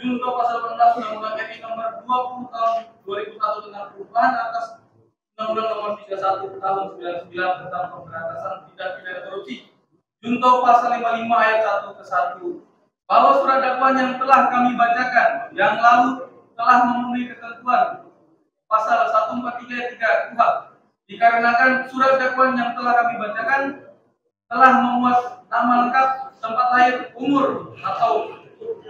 junto pasal 18 Undang-Undang RI nomor 20 tahun 2001 tentang perubahan atas Undang-Undang nomor 31 tahun 99 tentang pemberantasan tindak pidana korupsi. Junto pasal 55 ayat 1 ke 1 bahwa surat dakwaan yang telah kami bacakan yang lalu telah memenuhi ketentuan pasal 143 ayat 3 KUHP, dikarenakan surat dakwaan yang telah kami bacakan telah memuat nama lengkap, tempat lahir, umur atau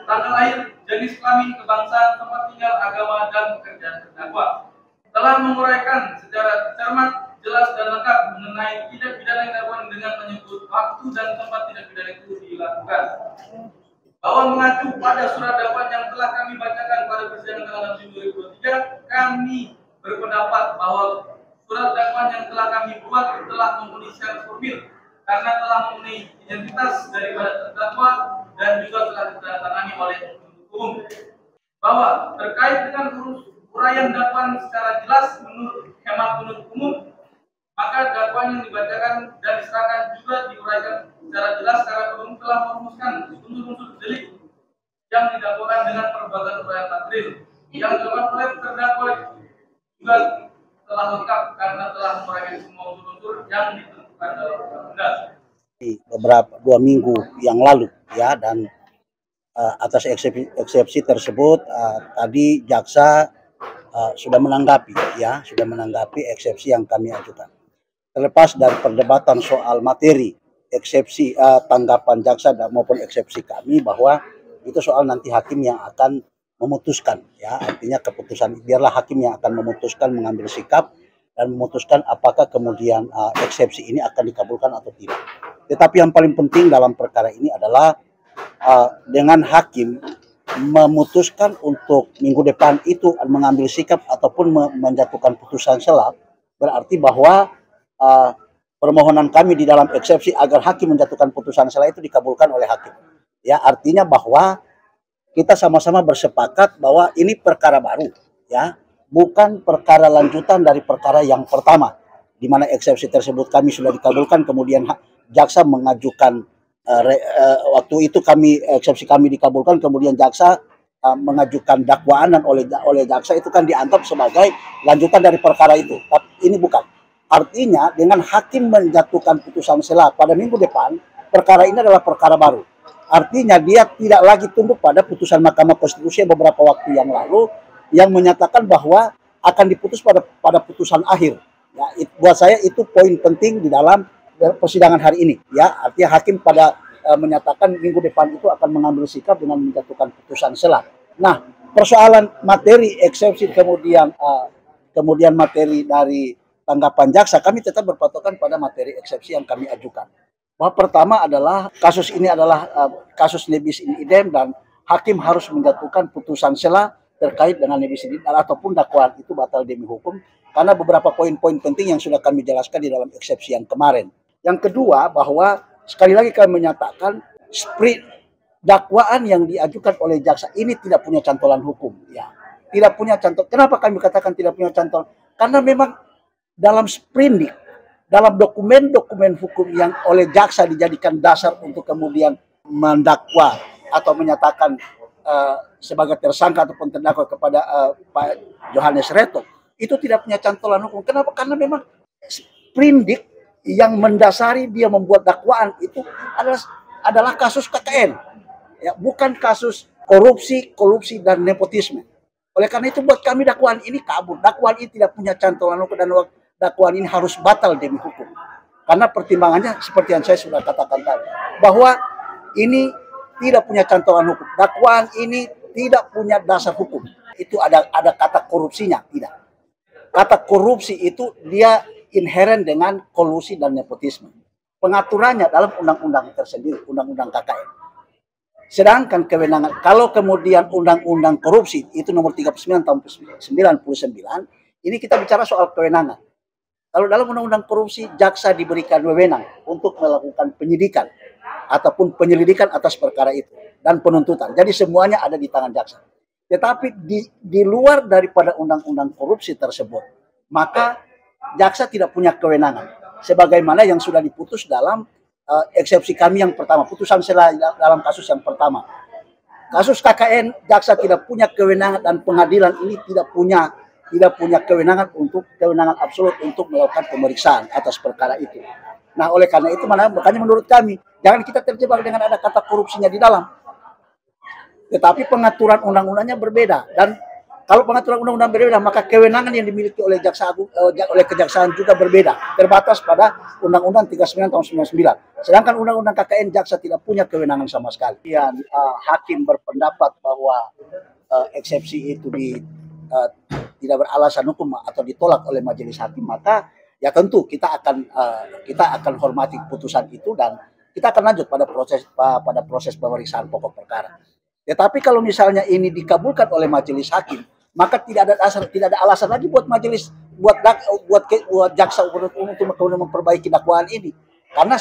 tanggal lahir, jenis kelamin, kebangsaan, tempat tinggal, agama, dan pekerjaan terdakwa. Telah menguraikan secara cermat, jelas, dan lengkap mengenai tindak pidana yang dilakukan dengan menyebut waktu dan tempat tindak pidana itu dilakukan. Bahwa mengacu pada surat dakwaan yang telah kami bacakan pada persidangan tanggal 6 Juni 2023, kami berpendapat bahwa surat dakwaan yang telah kami buat telah memenuhi syarat formil karena telah memenuhi identitas daripada terdakwa dan juga telah ditandatangani oleh penuntut umum. Bahwa terkait dengan uraian dakwaan secara jelas menurut hemat penuntut umum, maka dakwaan yang dibacakan dan diserahkan juga diuraikan secara jelas karena penuntut telah merumuskan unsur-unsur delik yang didakwakan dengan perbuatan uraian material yang dilakukan oleh terdakwa juga telah lengkap karena telah menguraikan semua unsur-unsur yang ditentukan dalam undang-undang. Beberapa 2 minggu yang lalu ya, dan atas eksepsi tersebut tadi jaksa sudah menanggapi eksepsi yang kami ajukan. Terlepas dari perdebatan soal materi eksepsi tanggapan jaksa maupun eksepsi kami, bahwa itu soal nanti hakim yang akan memutuskan ya, artinya keputusan biarlah hakim yang akan memutuskan, mengambil sikap dan memutuskan apakah kemudian eksepsi ini akan dikabulkan atau tidak. Tetapi yang paling penting dalam perkara ini adalah dengan hakim memutuskan untuk minggu depan itu mengambil sikap ataupun menjatuhkan putusan sela, berarti bahwa permohonan kami di dalam eksepsi agar hakim menjatuhkan putusan sela itu dikabulkan oleh hakim. Ya, artinya bahwa kita sama-sama bersepakat bahwa ini perkara baru, ya, bukan perkara lanjutan dari perkara yang pertama, di mana eksepsi tersebut kami sudah dikabulkan, kemudian jaksa mengajukan waktu itu eksepsi kami dikabulkan, kemudian jaksa mengajukan dakwaan dan oleh jaksa itu kan dianggap sebagai lanjutan dari perkara itu. Tapi ini bukan. Artinya dengan hakim menjatuhkan putusan sela pada minggu depan, perkara ini adalah perkara baru. Artinya dia tidak lagi tunduk pada putusan Mahkamah Konstitusi beberapa waktu yang lalu yang menyatakan bahwa akan diputus pada putusan akhir. Ya, buat saya itu poin penting di dalam persidangan hari ini. Ya, artinya hakim menyatakan minggu depan itu akan mengambil sikap dengan menjatuhkan putusan sela. Nah, persoalan materi eksepsi kemudian materi dari tanggapan jaksa, kami tetap berpatokan pada materi eksepsi yang kami ajukan. Bahwa pertama adalah kasus ini adalah kasus nebis in idem dan hakim harus menjatuhkan putusan sela terkait dengan nebis in idem ataupun dakwaan itu batal demi hukum karena beberapa poin-poin penting yang sudah kami jelaskan di dalam eksepsi yang kemarin. Yang kedua, bahwa sekali lagi kami menyatakan sprint dakwaan yang diajukan oleh jaksa ini tidak punya cantolan hukum, ya. Tidak punya cantolan. Kenapa kami katakan tidak punya cantolan? Karena memang dalam sprindik, dalam dokumen-dokumen hukum yang oleh jaksa dijadikan dasar untuk kemudian mendakwa atau menyatakan sebagai tersangka ataupun terdakwa kepada Pak Johannes Reto, itu tidak punya cantolan hukum. Kenapa? Karena memang sprindik yang mendasari dia membuat dakwaan itu adalah kasus KKN, ya, bukan kasus korupsi dan nepotisme. Oleh karena itu buat kami dakwaan ini kabur, dakwaan ini tidak punya cantolan hukum dan dakwaan ini harus batal demi hukum. Karena pertimbangannya seperti yang saya sudah katakan tadi, bahwa ini tidak punya cantolan hukum, dakwaan ini tidak punya dasar hukum. Itu ada kata korupsinya, tidak. Kata korupsi itu dia inheren dengan kolusi dan nepotisme. Pengaturannya dalam undang-undang tersendiri, undang-undang KKN. Sedangkan kewenangan, kalau kemudian undang-undang korupsi itu nomor 39 tahun 99, ini kita bicara soal kewenangan. Kalau dalam undang-undang korupsi, jaksa diberikan wewenang untuk melakukan penyidikan ataupun penyelidikan atas perkara itu dan penuntutan. Jadi semuanya ada di tangan jaksa. Tetapi di luar daripada undang-undang korupsi tersebut, maka jaksa tidak punya kewenangan. Sebagaimana yang sudah diputus dalam eksepsi kami yang pertama, putusan sela dalam kasus yang pertama. kasus KKN, jaksa tidak punya kewenangan dan pengadilan ini tidak punya kewenangan absolut untuk melakukan pemeriksaan atas perkara itu. Nah, oleh karena itu makanya menurut kami jangan kita terjebak dengan ada kata korupsinya di dalam. Tetapi pengaturan undang-undangnya berbeda, dan kalau pengaturan undang-undang berbeda maka kewenangan yang dimiliki oleh jaksa agung oleh kejaksaan juga berbeda, terbatas pada Undang-Undang 39 tahun 99. Sedangkan Undang-Undang KKN jaksa tidak punya kewenangan sama sekali. Hakim berpendapat bahwa eksepsi itu tidak beralasan hukum atau ditolak oleh majelis hakim, maka ya tentu kita akan hormati putusan itu dan kita akan lanjut pada proses pemeriksaan pokok perkara. Tetapi kalau misalnya ini dikabulkan oleh majelis hakim, maka tidak ada alasan lagi buat majelis buat jaksa untuk memperbaiki dakwaan ini. Karena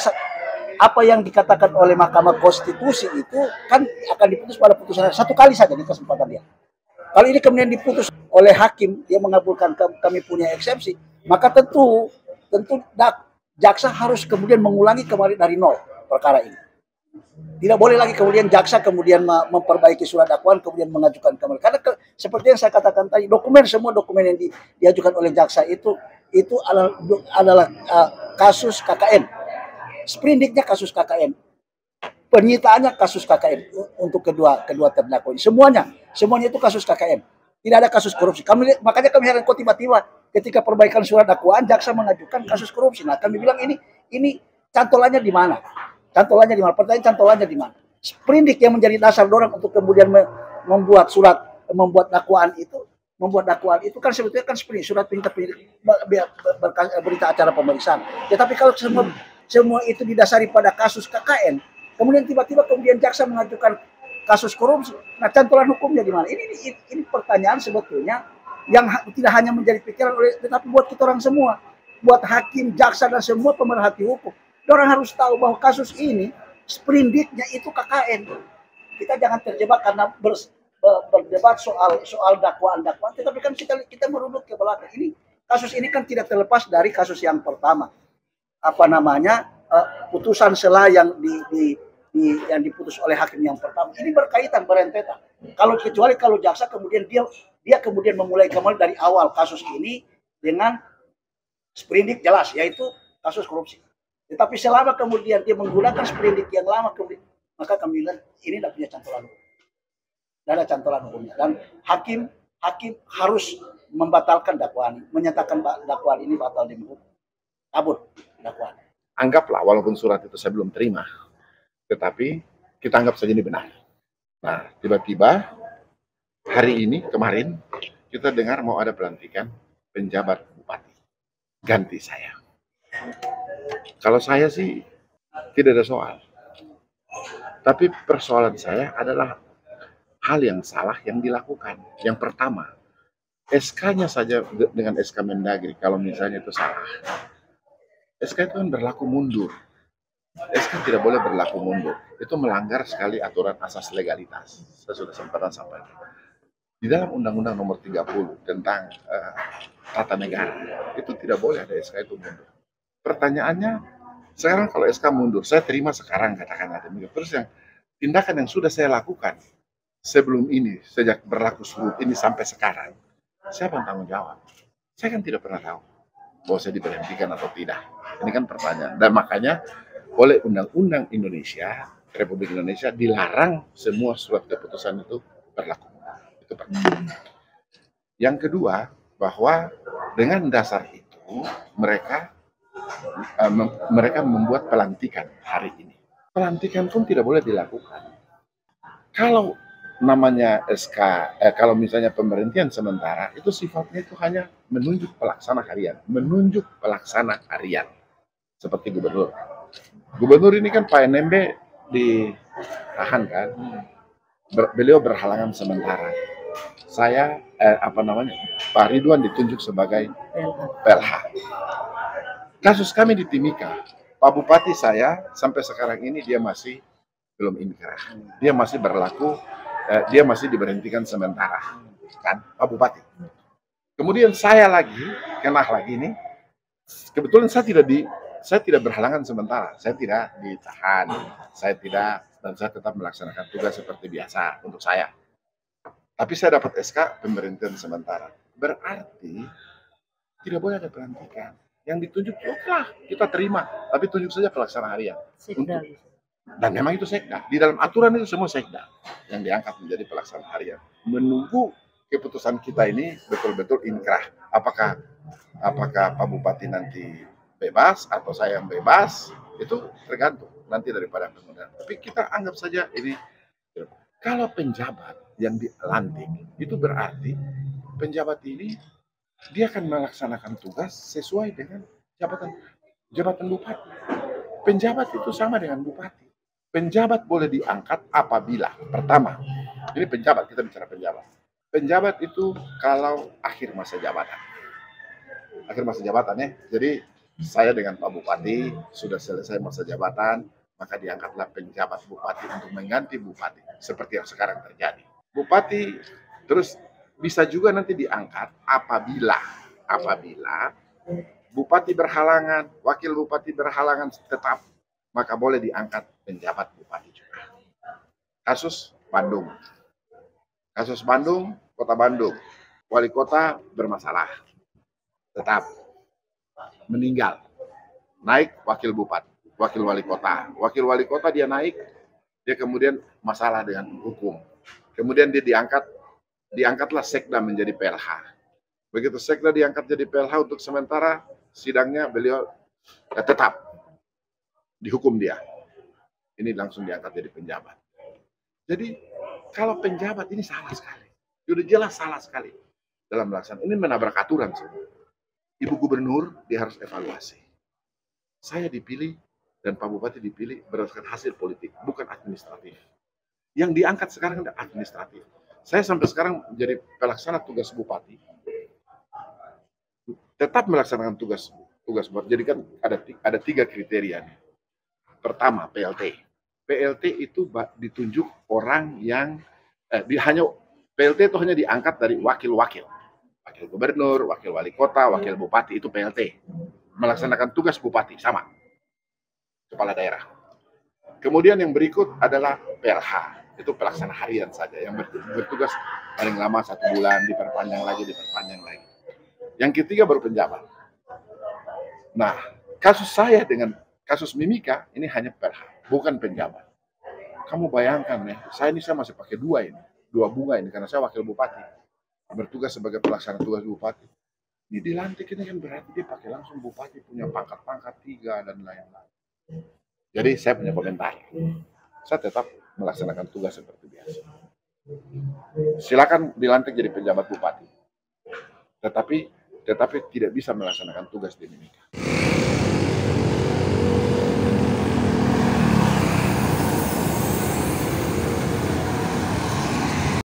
apa yang dikatakan oleh Mahkamah Konstitusi itu kan akan diputus pada putusan satu kali saja di kesempatan dia. Kalau ini kemudian diputus oleh hakim, dia mengabulkan kami punya eksepsi, maka tentu jaksa harus kemudian mengulangi kembali dari nol perkara ini. Tidak boleh lagi kemudian jaksa kemudian memperbaiki surat dakwaan kemudian mengajukan kembali. Karena seperti yang saya katakan tadi, semua dokumen yang diajukan oleh jaksa itu adalah kasus KKN. Sprindiknya kasus KKN. Penyitaannya kasus KKN untuk kedua terdakwa ini. Semuanya itu kasus KKN. Tidak ada kasus korupsi. Makanya kami heran kok tiba-tiba ketika perbaikan surat dakwaan jaksa mengajukan kasus korupsi. Nah, kami bilang ini cantolannya di mana? Pertanyaan cantolannya di mana? Sprindik yang menjadi dasar dorang untuk kemudian membuat dakwaan itu kan sebetulnya kan surat perintah berita acara pemeriksaan. Tetapi kalau semua itu didasari pada kasus KKN, kemudian tiba-tiba jaksa mengajukan kasus korupsi. Nah, cantolan hukumnya di mana? Ini pertanyaan sebetulnya yang tidak hanya menjadi pikiran tetapi buat kita orang semua, buat hakim, jaksa dan semua pemerhati hukum. Orang harus tahu bahwa kasus ini sprindiknya itu KKN. Kita jangan terjebak karena berdebat soal dakwaan, tetapi kan kita merunut ke belakang. Kasus ini kan tidak terlepas dari kasus yang pertama. Putusan sela yang diputus oleh hakim yang pertama. Ini berkaitan, berentetan. Kecuali kalau jaksa kemudian dia kemudian memulai kembali dari awal kasus ini dengan sprindik jelas, yaitu kasus korupsi. Tetapi selama kemudian dia menggunakan sprindik yang lama, maka kami bilang ini tidak punya cantolan hukum. Tidak ada cantolan hukumnya. Dan hakim harus membatalkan dakwaan, menyatakan dakwaan ini batal demi hukum. Cabut dakwaan. Anggaplah walaupun surat itu saya belum terima, tetapi kita anggap saja ini benar. Nah, tiba-tiba kemarin kita dengar mau ada pelantikan penjabat bupati. Ganti saya. Kalau saya sih tidak ada soal. Tapi persoalan saya adalah hal yang salah yang dilakukan. Yang pertama, SK-nya saja dengan SK Mendagri, kalau misalnya itu salah. SK itu kan berlaku mundur. SK tidak boleh berlaku mundur. Itu melanggar sekali aturan asas legalitas. Saya sudah sempat sampaikan. Di dalam Undang-Undang Nomor 30 tentang tata negara, itu tidak boleh ada SK itu mundur. Pertanyaannya, sekarang kalau SK mundur, saya terima sekarang katakanlah demikian. Terus yang tindakan yang sudah saya lakukan sebelum ini, sejak berlaku surut ini sampai sekarang, siapa yang tanggung jawab? Saya kan tidak pernah tahu bahwa saya diberhentikan atau tidak. Ini kan pertanyaan. Dan makanya oleh Undang-Undang Indonesia, Republik Indonesia dilarang semua surat keputusan itu berlaku. Itu pertama. Yang kedua, bahwa dengan dasar itu mereka membuat pelantikan hari ini. Pelantikan pun tidak boleh dilakukan. Kalau namanya SK, kalau misalnya pemberhentian sementara, itu sifatnya itu hanya menunjuk pelaksana harian. Seperti gubernur. Gubernur ini kan Pak NMB ditahan kan. Beliau berhalangan sementara. Saya, Pak Ridwan ditunjuk sebagai PLH. Kasus kami di Timika, Pak Bupati saya sampai sekarang ini dia masih belum inkrah. Dia masih berlaku, dia masih diberhentikan sementara, kan Pak Bupati. Kemudian saya kena lagi nih. Kebetulan saya tidak berhalangan sementara, saya tidak ditahan, saya tidak dan saya tetap melaksanakan tugas seperti biasa untuk saya. Tapi saya dapat SK pemberhentian sementara. Berarti tidak boleh ada pelantikan. Yang ditunjuk lah kita terima, tapi tunjuk saja pelaksana harian. Dan memang itu sekda. Di dalam aturan itu semua sekda yang diangkat menjadi pelaksana harian. Menunggu keputusan kita ini betul-betul inkrah. Apakah Pak Bupati nanti bebas atau saya yang bebas, itu tergantung nanti daripada kemudian. Tapi kita anggap saja ini, kalau penjabat yang dilantik, itu berarti penjabat ini dia akan melaksanakan tugas sesuai dengan jabatan bupati. Penjabat itu sama dengan bupati. Penjabat boleh diangkat apabila, pertama, ini penjabat, kita bicara penjabat. Penjabat itu kalau akhir masa jabatan. Akhir masa jabatan ya. Jadi saya dengan Pak Bupati sudah selesai masa jabatan, maka diangkatlah penjabat bupati untuk mengganti bupati. Seperti yang sekarang terjadi. Bupati terus bisa juga nanti diangkat apabila bupati berhalangan, wakil bupati berhalangan tetap, maka boleh diangkat penjabat bupati juga. Kasus Bandung, Kota Bandung, wali kota bermasalah, tetap meninggal, naik wakil bupati, wakil wali kota dia naik, dia kemudian masalah dengan hukum, kemudian dia diangkatlah sekda menjadi PLH. Begitu sekda diangkat jadi PLH untuk sementara, sidangnya beliau tetap dihukum dia. Ini langsung diangkat jadi penjabat. Jadi kalau penjabat ini salah sekali, sudah jelas salah sekali dalam melaksanakan. Ini menabrak aturan semua. Ibu Gubernur dia harus evaluasi. Saya dipilih dan Pak Bupati dipilih berdasarkan hasil politik, bukan administratif. Yang diangkat sekarang adalah administratif. Saya sampai sekarang menjadi pelaksana tugas bupati, tetap melaksanakan tugas bupati. Jadi kan ada 3 kriteria. Pertama, PLT. PLT itu ditunjuk orang yang PLT itu hanya diangkat dari wakil gubernur, wakil wali kota, wakil bupati, itu PLT. Melaksanakan tugas bupati, sama. Kepala daerah. Kemudian yang berikut adalah PLH. Itu pelaksana harian saja. Yang bertugas paling lama 1 bulan, diperpanjang lagi. Yang ketiga baru penjabat. Nah, kasus saya dengan kasus Mimika, ini hanya PLH, bukan penjabat. Kamu bayangkan ya, saya masih pakai 2 bunga ini, karena saya wakil bupati. Bertugas sebagai pelaksana tugas bupati. Ini dilantik ini kan berarti dia pakai langsung bupati, punya pangkat 3 dan lain-lain. Jadi saya punya komentar. Saya tetap melaksanakan tugas seperti biasa. Silakan dilantik jadi penjabat bupati. Tetapi tidak bisa melaksanakan tugas di Mimika.